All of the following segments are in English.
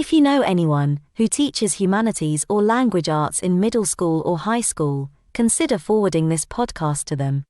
If you know anyone who teaches humanities or language arts in middle school or high school, consider forwarding this podcast to them.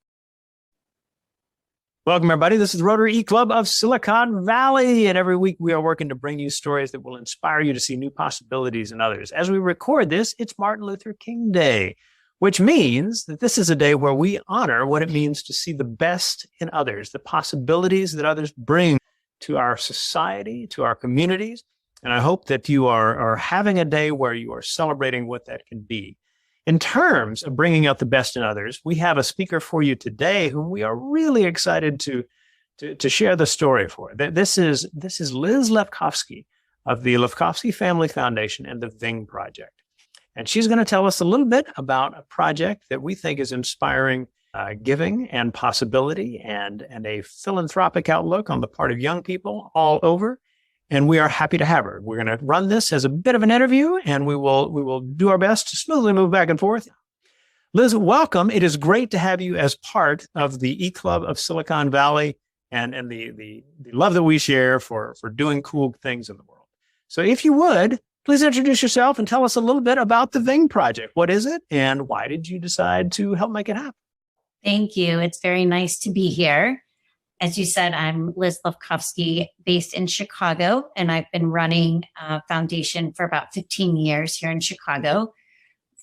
Welcome, everybody. This is the Rotary E-Club of Silicon Valley, and every week we are working to bring you stories that will inspire you to see new possibilities in others. As we record this, it's Martin Luther King Day, which means that this is a day where we honor what it means to see the best in others, the possibilities that others bring to our society, to our communities. And I hope that you are having a day where you are celebrating what that can be. In terms of bringing out the best in others, we have a speaker for you today whom we are really excited to share the story for. This is Liz Lefkofsky of the Lefkofsky Family Foundation and the VING Project. And she's going to tell us a little bit about a project that we think is inspiring giving and possibility and a philanthropic outlook on the part of young people all over. And we are happy to have her. We're going to run this as a bit of an interview, and we will do our best to smoothly move back and forth. Liz, welcome. It is great to have you as part of the E-Club of Silicon Valley and the love that we share for doing cool things in the world. So if you would, please introduce yourself and tell us a little bit about the VING Project. What is it, and why did you decide to help make it happen? Thank you. It's very nice to be here. As you said, I'm Liz Lefkofsky, based in Chicago, and I've been running a foundation for about 15 years here in Chicago,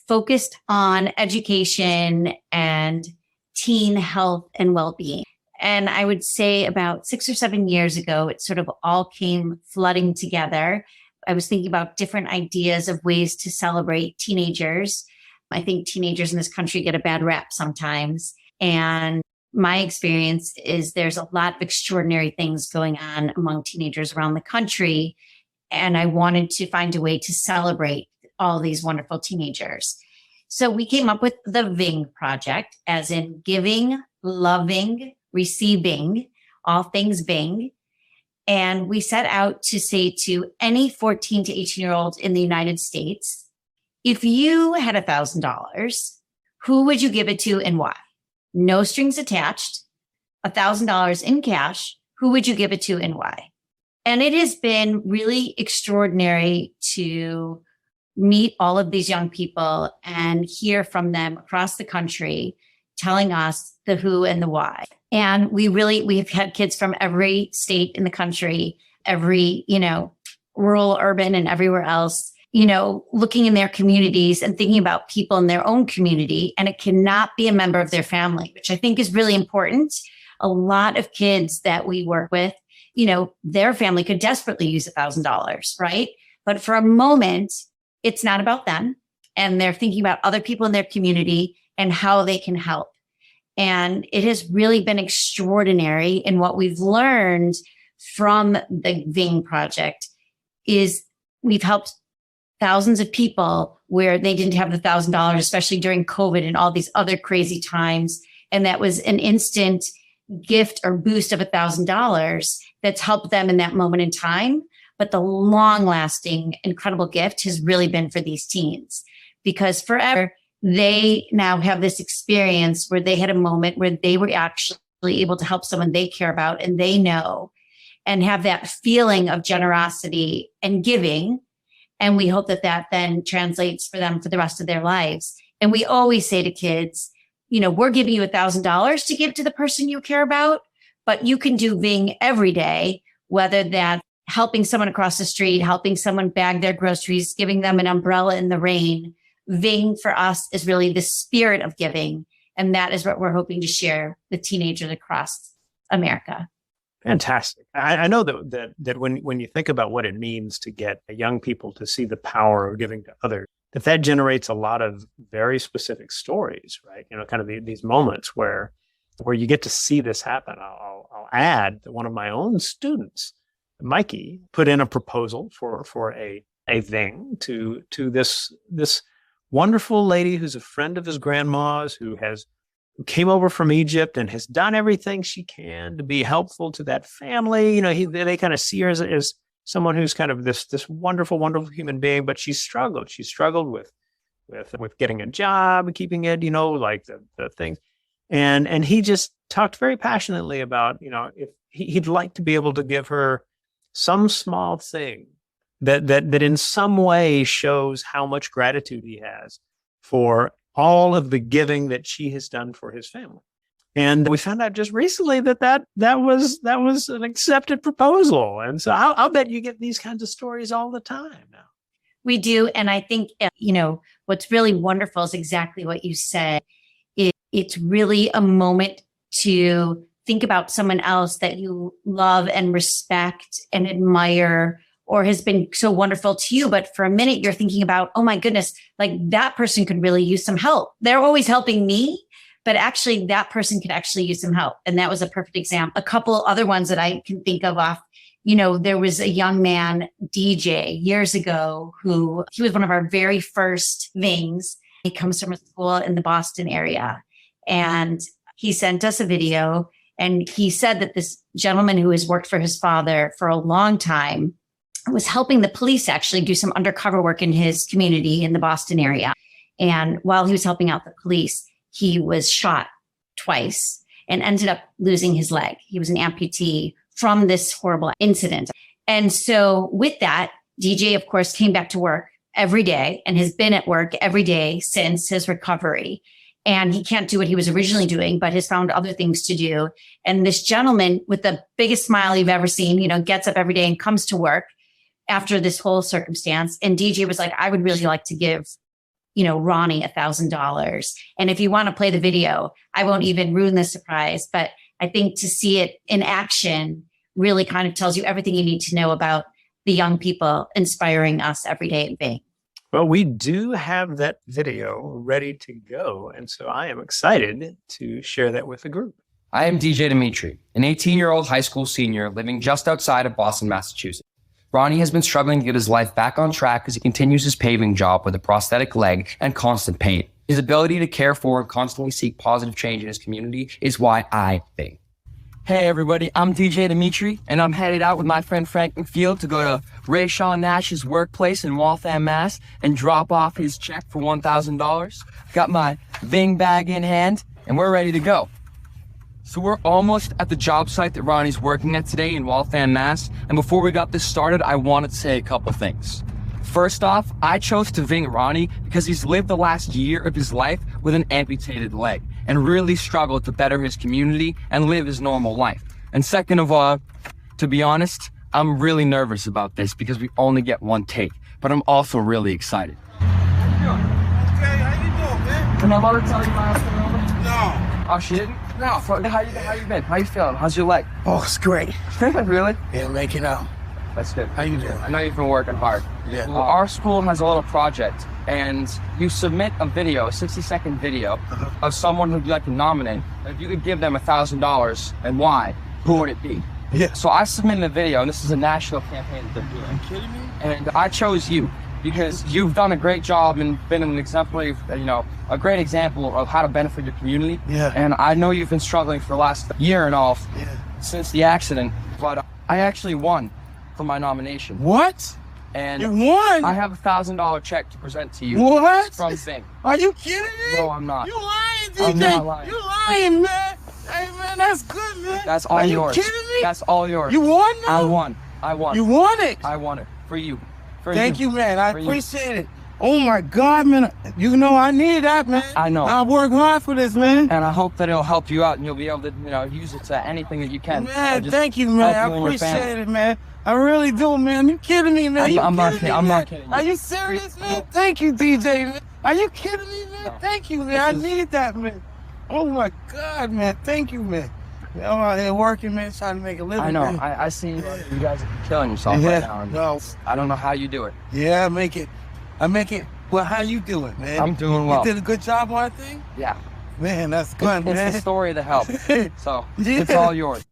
focused on education and teen health and well-being. And I would say about 6 or 7 years ago, it sort of all came flooding together. I was thinking about different ideas of ways to celebrate teenagers. I think teenagers in this country get a bad rap sometimes. And my experience is there's a lot of extraordinary things going on among teenagers around the country. And I wanted to find a way to celebrate all these wonderful teenagers. So we came up with the VING Project, as in giving, loving, receiving, all things VING. And we set out to say to any 14 to 18-year-old in the United States, if you had $1,000, who would you give it to and why? No strings attached, $1,000 in cash. Who would you give it to and why? And it has been really extraordinary to meet all of these young people and hear from them across the country telling us the who and the why. And we've had kids from every state in the country, every, rural, urban, and everywhere else, looking in their communities and thinking about people in their own community. And it cannot be a member of their family, which I think is really important. A lot of kids that we work with, their family could desperately use $1,000, right? But for a moment, it's not about them. And they're thinking about other people in their community and how they can help. And it has really been extraordinary. And what we've learned from the VING Project is we've helped thousands of people where they didn't have the $1,000, especially during COVID and all these other crazy times. And that was an instant gift or boost of $1,000 that's helped them in that moment in time. But the long lasting, incredible gift has really been for these teens, because forever they now have this experience where they had a moment where they were actually able to help someone they care about and they know, and have that feeling of generosity and giving. And we hope that then translates for them for the rest of their lives. And we always say to kids, we're giving you $1,000 to give to the person you care about, but you can do VING every day, whether that's helping someone across the street, helping someone bag their groceries, giving them an umbrella in the rain. VING for us is really the spirit of giving. And that is what we're hoping to share with teenagers across America. Fantastic. I know that when you think about what it means to get young people to see the power of giving to others, that generates a lot of very specific stories, right? Kind of these moments where you get to see this happen. I'll add that one of my own students, Mikey, put in a proposal for a VING to this wonderful lady who's a friend of his grandma's, who came over from Egypt and has done everything she can to be helpful to that family. They kind of see her as someone who's kind of this wonderful, wonderful human being, but she struggled. She struggled with getting a job, keeping it, like the things. And he just talked very passionately about, if he'd like to be able to give her some small thing that in some way shows how much gratitude he has for all of the giving that she has done for his family. And we found out just recently that was an accepted proposal. And so I'll bet you get these kinds of stories all the time now. We do. And I think, what's really wonderful is exactly what you said. It's really a moment to think about someone else that you love and respect and admire, or has been so wonderful to you. But for a minute, you're thinking about, oh my goodness, like that person could really use some help. They're always helping me, but actually that person could actually use some help. And that was a perfect example. A couple other ones that I can think of off, there was a young man, DJ, years ago, he was one of our very first VINGs. He comes from a school in the Boston area. And he sent us a video, and he said that this gentleman who has worked for his father for a long time was helping the police actually do some undercover work in his community in the Boston area. And while he was helping out the police, he was shot twice and ended up losing his leg. He was an amputee from this horrible incident. And so with that, DJ, of course, came back to work every day and has been at work every day since his recovery. And he can't do what he was originally doing, but has found other things to do. And this gentleman with the biggest smile you've ever seen, gets up every day and comes to work after this whole circumstance. And DJ was like, I would really like to give, Ronnie $1,000. And if you want to play the video, I won't even ruin the surprise. But I think to see it in action really kind of tells you everything you need to know about the young people inspiring us every day at VING. Well, we do have that video ready to go. And so I am excited to share that with the group. I am DJ Dimitri, an 18-year-old high school senior living just outside of Boston, Massachusetts. Ronnie has been struggling to get his life back on track as he continues his paving job with a prosthetic leg and constant pain. His ability to care for and constantly seek positive change in his community is why I VING. Hey everybody, I'm DJ Dimitri, and I'm headed out with my friend Franklin Field to go to Ray Sean Nash's workplace in Waltham, Mass, and drop off his check for $1,000. Got my VING bag in hand, and we're ready to go. So we're almost at the job site that Ronnie's working at today in Waltham, Mass, and before we got this started, I wanted to say a couple things. First off, I chose to VING Ronnie because he's lived the last year of his life with an amputated leg and really struggled to better his community and live his normal life. And second of all, to be honest, I'm really nervous about this because we only get one take, but I'm also really excited. How you doing? Okay, how you doing, man? Can my mother tell you my husband? No. Oh, she didn't? No. How you been? How you feeling? How's your leg? Oh, it's great. Really? Yeah, make it out. That's good. How you doing? I know you've been working hard. Yeah. Well, our school has a little project, and you submit a video, a 60-second video of someone who'd like to nominate. And if you could give them $1,000 and why, who would it be? Yeah. So I submitted a video, and this is a national campaign that they're doing. Are you kidding me? And I chose you because you've done a great job and been an exemplary, a great example of how to benefit your community. Yeah. And I know you've been struggling for the last year and a half since the accident, but I actually won for my nomination. What? And You won? I have $1,000 check to present to you. What? From VING. Are you kidding me? No, I'm not. You lying, DJ. I'm not lying. You lying, man. Hey, man, that's good, man. That's all yours. Are you kidding me? That's all yours. You won now? I won. You won it? I won it. For you. Thank you, man. I For you. appreciate it. Oh, my God, man. I need that, man. I know. I work hard for this, man. And I hope that it'll help you out and you'll be able to, use it to anything that you can. Man, Just thank you, man. help I you and your family. appreciate it, man. I really do, man. You kidding me, man? I'm not kidding. I'm man? not kidding you. Are you serious, man? Thank you, DJ, man. Are you kidding me, man? No. Thank you, man. I need that, man. Oh, my God, man. Thank you, man. I'm out here working, man, trying to make a living. I know. Man. I see you guys are killing yourself right now. And No. I don't know how you do it. Yeah, I make it. Well, how you doing, man? I'm doing well. You did a good job on that thing? Yeah. Man, that's good, man. It's the story of the help. So Yeah. it's all yours.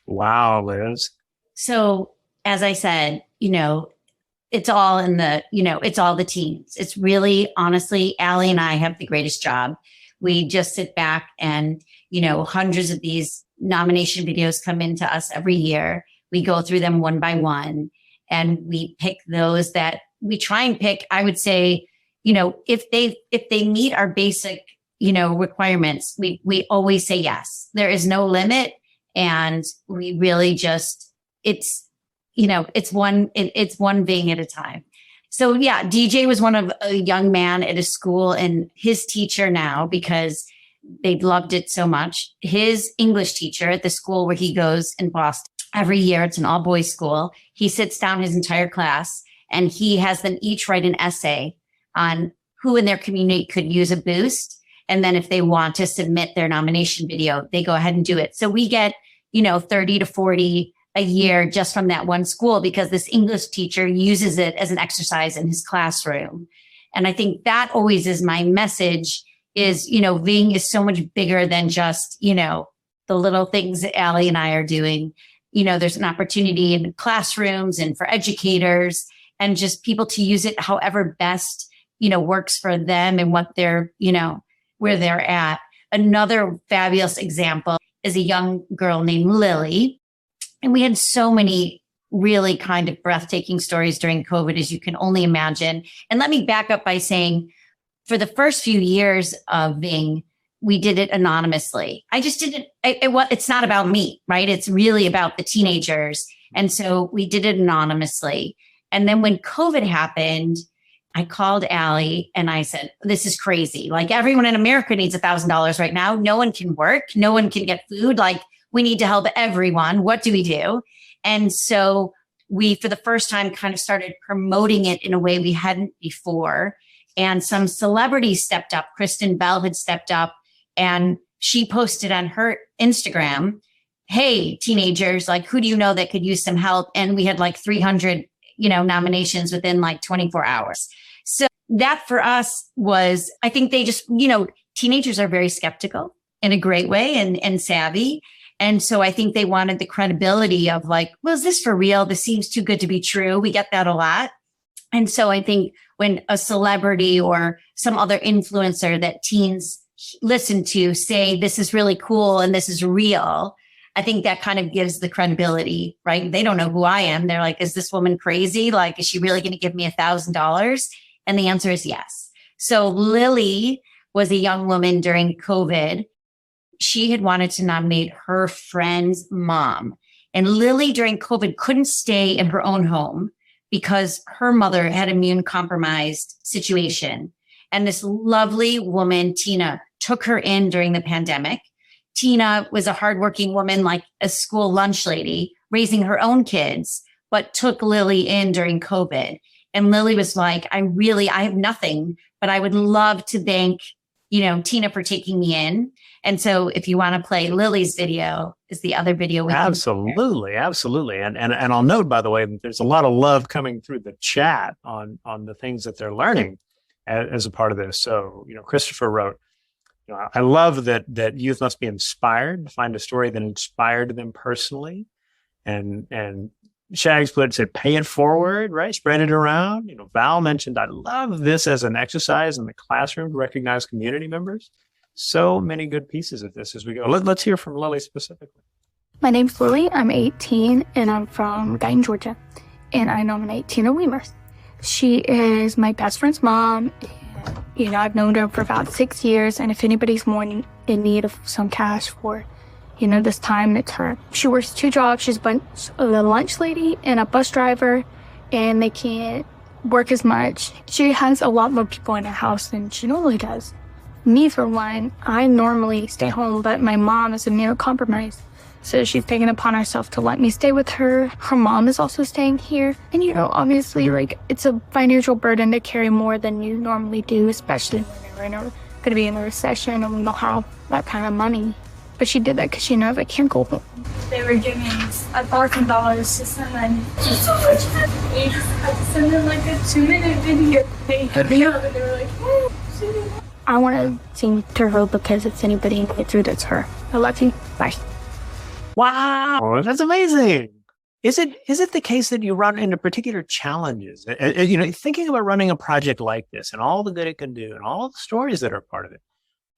Wow, Liz. So as I said, it's all it's all the teams. It's really, honestly, Allie and I have the greatest job. We just sit back and, hundreds of these nomination videos come into us every year. We go through them one by one and we pick those that we try and pick. I would say, if they meet our basic, requirements, we always say yes. There is no limit. And we really just, it's one Ving at a time. So yeah, DJ was one of a young man at a school, and his teacher now, because they loved it so much, his English teacher at the school where he goes in Boston every year, it's an all boys school. He sits down his entire class and he has them each write an essay on who in their community could use a boost. And then if they want to submit their nomination video, they go ahead and do it. So we get, 30 to 40 a year just from that one school, because this English teacher uses it as an exercise in his classroom. And I think that always is my message is, Ving is so much bigger than just, the little things that Allie and I are doing. There's an opportunity in classrooms and for educators and just people to use it however best, works for them and what they're, where they're at. Another fabulous example is a young girl named Lily. And we had so many really kind of breathtaking stories during COVID, as you can only imagine. And let me back up by saying, for the first few years of Ving, we did it anonymously. I just did it. It's not about me, right? It's really about the teenagers. And so we did it anonymously. And then when COVID happened, I called Allie and I said, this is crazy. Like, everyone in America needs $1,000 right now. No one can work. No one can get food. Like, we need to help everyone. What do we do? And so we, for the first time, kind of started promoting it in a way we hadn't before. And some celebrities stepped up. Kristen Bell had stepped up and she posted on her Instagram, hey, teenagers, like, who do you know that could use some help? And we had like 300, nominations within like 24 hours. So that for us was, I think they just, teenagers are very skeptical in a great way and savvy. And so I think they wanted the credibility of like, well, is this for real? This seems too good to be true. We get that a lot. And so I think when a celebrity or some other influencer that teens listen to say, this is really cool and this is real, I think that kind of gives the credibility, right? They don't know who I am. They're like, is this woman crazy? Like, is she really going to give me $1,000? And the answer is yes. So Lily was a young woman during COVID. She had wanted to nominate her friend's mom. And Lily during COVID couldn't stay in her own home because her mother had immune compromised situation. And this lovely woman, Tina, took her in during the pandemic. Tina was a hardworking woman, like a school lunch lady, raising her own kids, but took Lily in during COVID. And Lily was like, I have nothing, but I would love to thank, Tina for taking me in. And so if you want to play Lily's video, is the other video. Absolutely. And I'll note, by the way, that there's a lot of love coming through the chat on the things that they're learning as a part of this. So, Christopher wrote, I love that youth must be inspired to find a story that inspired them personally. And Shags said, pay it forward, right? Spread it around. Val mentioned, I love this as an exercise in the classroom to recognize community members. So many good pieces of this as we go. Let's hear from Lily specifically. My name's Lily. I'm 18 and I'm from Guyton, Georgia. And I nominate Tina Weimers. She is my best friend's mom. I've known her for about 6 years. And if anybody's more in need of some cash for, this time, it's her. She works 2 jobs. She's a lunch lady and a bus driver. And they can't work as much. She has a lot more people in her house than she normally does. Me, for one, I normally stay home, but my mom is immunocompromised. So she's taken upon herself to let me stay with her. Her mom is also staying here. And, obviously, it's a financial burden to carry more than you normally do, especially when you're going to be in a recession and we don't have that kind of money. But she did that because she knows I can't go home. They were giving $1,000 to send so much money. I had to send them a 2-minute video. And they were like, oh, I want to sing to her because if anybody can get through, that's her. I love you. Bye. Wow, that's amazing. Is it the case that you run into particular challenges? Thinking about running a project like this and all the good it can do and all the stories that are part of it,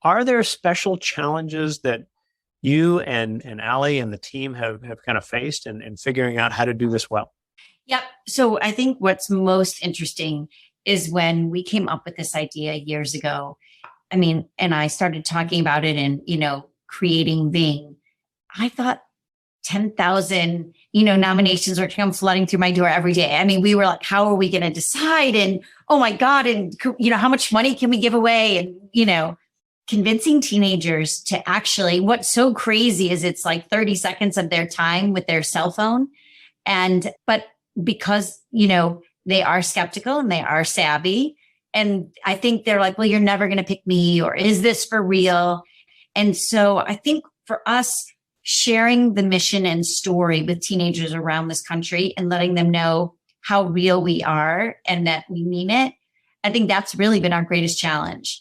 are there special challenges that you and Allie and the team have kind of faced in figuring out how to do this well? Yep. So I think what's most interesting is when we came up with this idea years ago. And I started talking about it and, creating Ving. I thought 10,000, nominations were come flooding through my door every day. I mean, we were like, how are we going to decide? And oh my God. And how much money can we give away? And, convincing teenagers to actually, what's so crazy is it's like 30 seconds of their time with their cell phone. But because, they are skeptical and they are savvy. And I think they're like, well, you're never going to pick me, or is this for real? And so I think for us, sharing the mission and story with teenagers around this country and letting them know how real we are and that we mean it, I think that's really been our greatest challenge,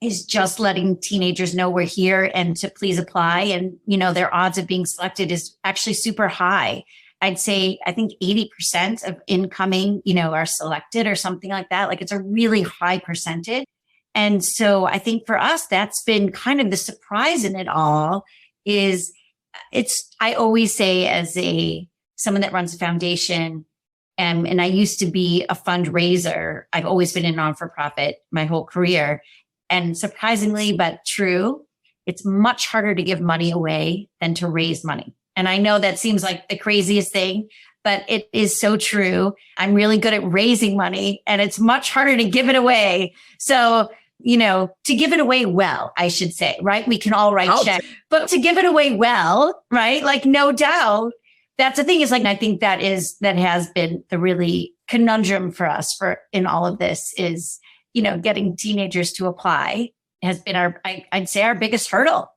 is just letting teenagers know we're here and to please apply. And, their odds of being selected is actually super high. I'd say, I think 80% of incoming, are selected or something like that. Like, it's a really high percentage. And so I think for us, that's been kind of the surprise in it all. I always say, as someone that runs a foundation, and I used to be a fundraiser, I've always been a non-for-profit my whole career. And surprisingly, but true, it's much harder to give money away than to raise money. And I know that seems like the craziest thing, but it is so true. I'm really good at raising money, and it's much harder to give it away. So, to give it away well, I should say, right? We can all write checks, but to give it away well, right? Like, no doubt, that's the thing, is like, I think that has been the really conundrum for us in all of this is, getting teenagers to apply has been I'd say our biggest hurdle.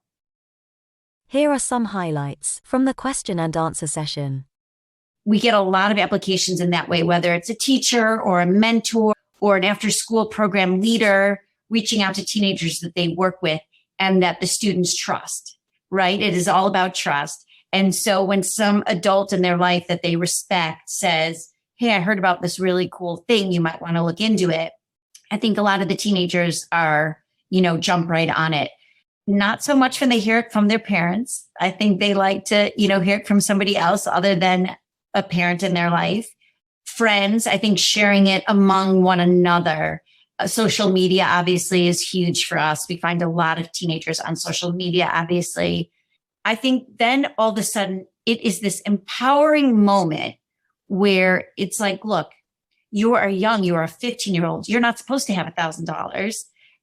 Here are some highlights from the question and answer session. We get a lot of applications in that way, whether it's a teacher or a mentor or an after-school program leader reaching out to teenagers that they work with and that the students trust, right? It is all about trust. And so when some adult in their life that they respect says, hey, I heard about this really cool thing, you might want to look into it, I think a lot of the teenagers are, jump right on it. Not so much when they hear it from their parents. I think they like to, hear it from somebody else other than a parent in their life. Friends, I think sharing it among one another. Social media obviously is huge for us. We find a lot of teenagers on social media, obviously. I think then all of a sudden it is this empowering moment where it's like, look, you are young, you are a 15-year-old. You're not supposed to have $1,000,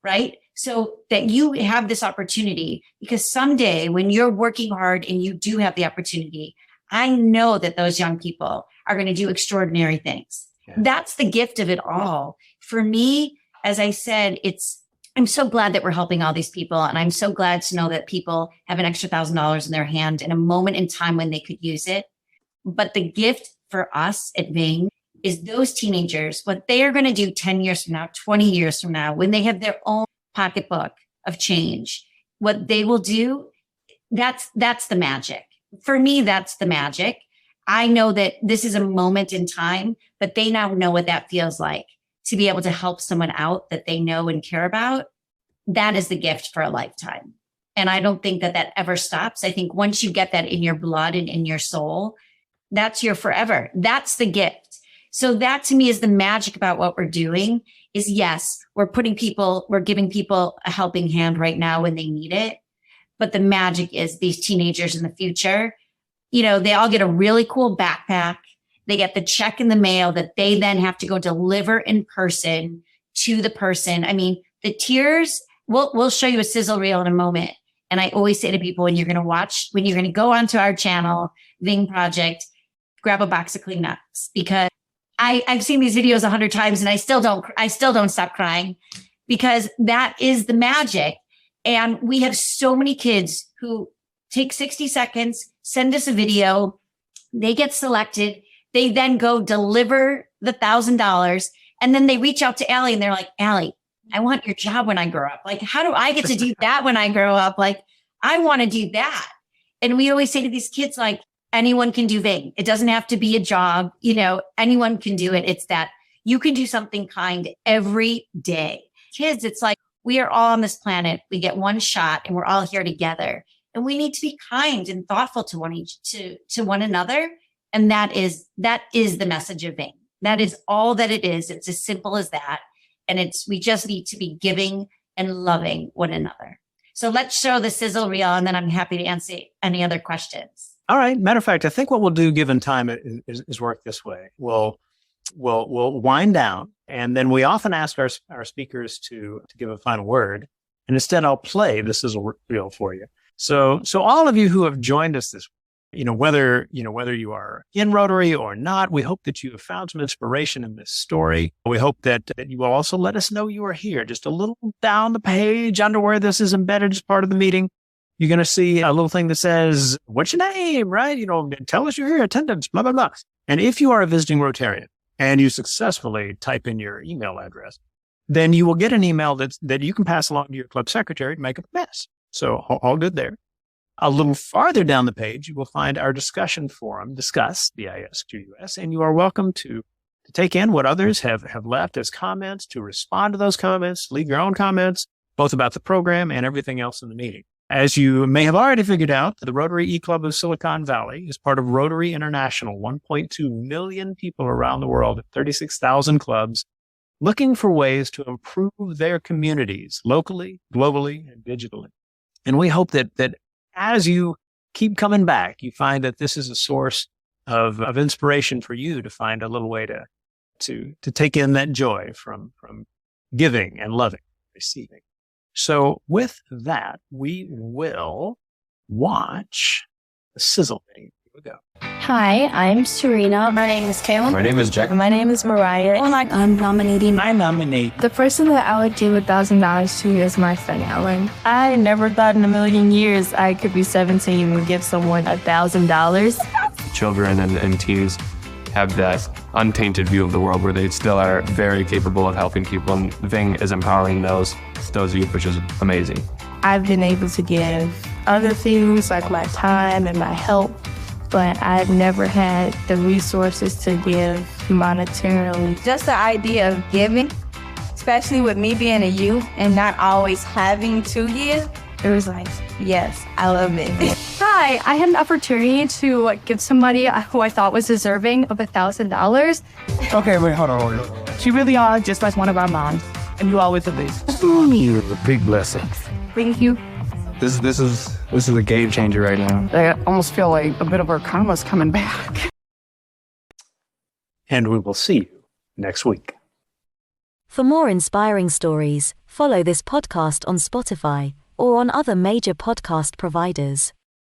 right? So that you have this opportunity, because someday when you're working hard and you do have the opportunity, I know that those young people are going to do extraordinary things. Yeah. That's the gift of it all. For me, as I said, I'm so glad that we're helping all these people. And I'm so glad to know that people have an extra $1,000 in their hand in a moment in time when they could use it. But the gift for us at VING is those teenagers, what they are going to do 10 years from now, 20 years from now, when they have their own pocketbook of change, what they will do, that's the magic. For me, that's the magic. I know that this is a moment in time, but they now know what that feels like to be able to help someone out that they know and care about. That is the gift for a lifetime. And I don't think that ever stops. I think once you get that in your blood and in your soul, that's your forever. That's the gift. So that to me is the magic about what we're doing is, yes, we're giving people a helping hand right now when they need it. But the magic is these teenagers in the future, they all get a really cool backpack. They get the check in the mail that they then have to go deliver in person to the person. I mean, the tears, we'll show you a sizzle reel in a moment. And I always say to people, when you're going to go onto our channel, VING Project, grab a box of Kleenex, because I've seen these videos 100 times and I still don't stop crying, because that is the magic. And we have so many kids who take 60 seconds, send us a video, they get selected, they then go deliver the $1,000, and then they reach out to Allie and they're like, Allie, I want your job when I grow up. Like, how do I get to do that when I grow up? Like, I want to do that. And we always say to these kids, like, anyone can do VING. It doesn't have to be a job. Anyone can do it. It's that you can do something kind every day. Kids, it's like we are all on this planet. We get one shot and we're all here together. And we need to be kind and thoughtful to one another. And that is the message of VING. That is all that it is. It's as simple as that. And we just need to be giving and loving one another. So let's show the sizzle reel, and then I'm happy to answer any other questions. All right. Matter of fact, I think what we'll do, given time, is work this way. We'll wind down, and then we often ask our speakers to give a final word. And instead, I'll play This Is a Reel for you. So all of you who have joined us this, whether you are in Rotary or not, we hope that you have found some inspiration in this story. We hope that you will also let us know you are here. Just a little down the page under where this is embedded as part of the meeting, you're going to see a little thing that says, what's your name, right? Tell us you're here, attendance, blah, blah, blah. And if you are a visiting Rotarian and you successfully type in your email address, then you will get an email that you can pass along to your club secretary to make a mess. So all good there. A little farther down the page, you will find our discussion forum, Discuss, DISQUS, and you are welcome to take in what others have left as comments, to respond to those comments, leave your own comments, both about the program and everything else in the meeting. As you may have already figured out, the Rotary E-Club of Silicon Valley is part of Rotary International, 1.2 million people around the world at 36,000 clubs, looking for ways to improve their communities locally, globally, and digitally. And we hope that as you keep coming back, you find that this is a source of inspiration for you to find a little way to take in that joy from giving and loving, receiving. So with that, we will watch the sizzle video. Here we go. Hi, I'm Serena. My name is Kayla. My name is Jack. My name is Mariah. I'm nominating. I nominate. The person that I would give $1,000 to is my friend Ellen. I never thought in a million years I could be 17 and give someone $1,000. Children and teens have that untainted view of the world where they still are very capable of helping people, and VING is empowering those youth, which is amazing. I've been able to give other things like my time and my help, but I've never had the resources to give monetarily. Just the idea of giving, especially with me being a youth and not always having to give, it was like, yes, I love it. Hi, I had an opportunity to give somebody who I thought was deserving of $1,000. Okay, wait, hold on. She really are just like one of our moms, and you always have this. You're a big blessing. Thank you. This is a game changer right now. I almost feel like a bit of our karma's coming back. And we will see you next week. For more inspiring stories, follow this podcast on Spotify or on other major podcast providers.